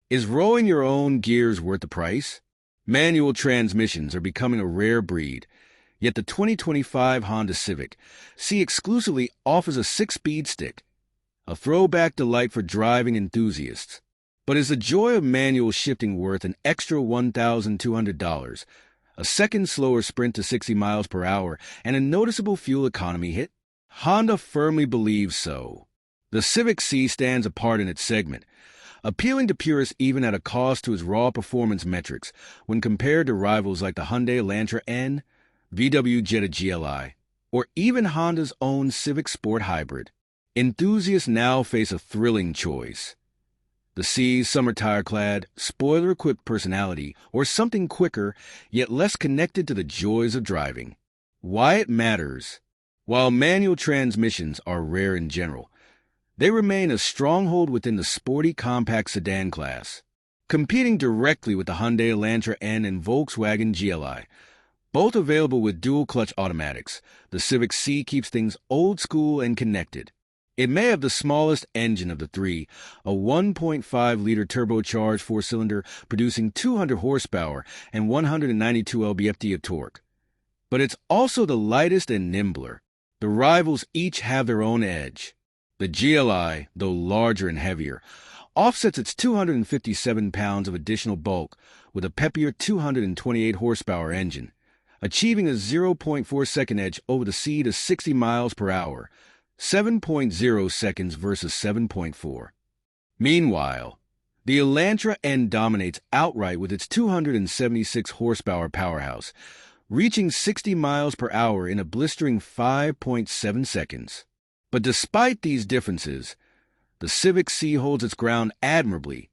Is rolling your own gears worth the price? Manual transmissions are becoming a rare breed, yet the 2025 Honda Civic Si exclusively offers a six-speed stick, a throwback delight for driving enthusiasts. But is the joy of manual shifting worth an extra $1,200, a second slower sprint to 60 miles per hour, and a noticeable fuel economy hit? Honda firmly believes so. The Civic Si stands apart in its segment, appealing to purists even at a cost to its raw performance metrics when compared to rivals like the Hyundai Elantra N, VW Jetta GLI, or even Honda's own Civic Sport Hybrid. Enthusiasts now face a thrilling choice: the Si's summer tire-clad, spoiler-equipped personality, or something quicker yet less connected to the joys of driving. Why it matters. While manual transmissions are rare in general, they remain a stronghold within the sporty compact sedan class, competing directly with the Hyundai Elantra N and Volkswagen GLI. Both available with dual-clutch automatics, the Civic Si keeps things old-school and connected. It may have the smallest engine of the three, a 1.5-liter turbocharged four-cylinder producing 200 horsepower and 192 lb-ft of torque. But it's also the lightest and nimbler. The rivals each have their own edge. The GLI, though larger and heavier, offsets its 257 pounds of additional bulk with a peppier 228 horsepower engine, achieving a 0.4-second edge over the Si to 60 miles per hour, 7.0 seconds versus 7.4. Meanwhile, the Elantra N dominates outright with its 276 horsepower powerhouse, reaching 60 miles per hour in a blistering 5.7 seconds. But despite these differences, the Civic Si holds its ground admirably,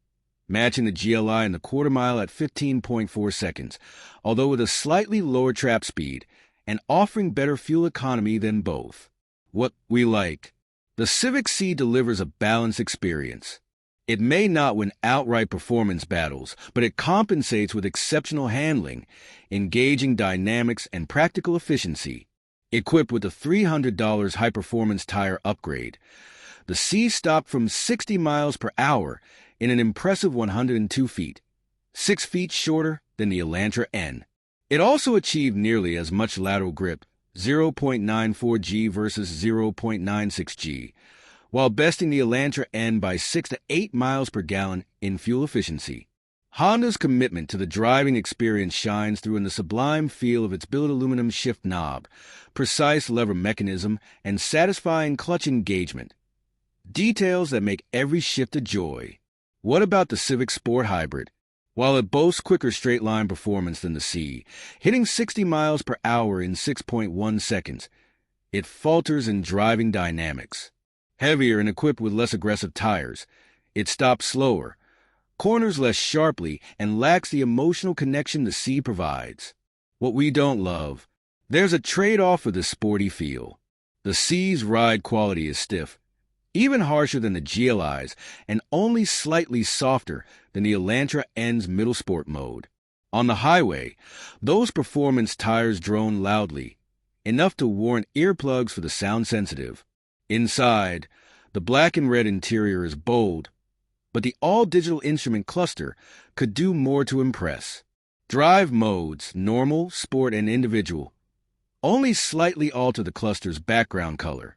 matching the GLI in the quarter mile at 15.4 seconds, although with a slightly lower trap speed and offering better fuel economy than both. What we like. The Civic Si delivers a balanced experience. It may not win outright performance battles, but it compensates with exceptional handling, engaging dynamics, and practical efficiency. Equipped with a $300 high-performance tire upgrade, the Si stopped from 60 miles per hour in an impressive 102 feet, 6 feet shorter than the Elantra N. It also achieved nearly as much lateral grip, 0.94 G versus 0.96 G, while besting the Elantra N by 6 to 8 miles per gallon in fuel efficiency. Honda's commitment to the driving experience shines through in the sublime feel of its billet aluminum shift knob, precise lever mechanism, and satisfying clutch engagement. Details that make every shift a joy. What about the Civic Sport Hybrid? While it boasts quicker straight-line performance than the Si, hitting 60 miles per hour in 6.1 seconds, it falters in driving dynamics. Heavier and equipped with less aggressive tires, it stops slower, corners less sharply, and lacks the emotional connection the Si provides. What we don't love. There's a trade-off for the sporty feel. The Si's ride quality is stiff, even harsher than the GLI's, and only slightly softer than the Elantra N's middle sport mode. On the highway, those performance tires drone loudly, enough to warrant earplugs for the sound-sensitive. Inside, the black and red interior is bold, but the all-digital instrument cluster could do more to impress. Drive modes, normal, sport, and individual, only slightly alter the cluster's background color,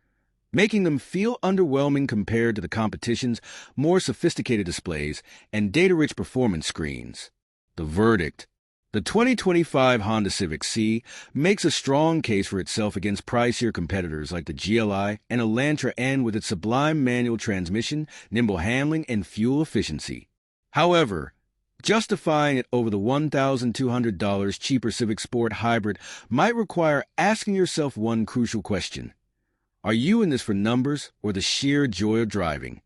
making them feel underwhelming compared to the competition's more sophisticated displays and data-rich performance screens. The verdict. The 2025 Honda Civic Si makes a strong case for itself against pricier competitors like the GLI and Elantra N with its sublime manual transmission, nimble handling, and fuel efficiency. However, justifying it over the $1,200 cheaper Civic Sport Hybrid might require asking yourself one crucial question. Are you in this for numbers or the sheer joy of driving?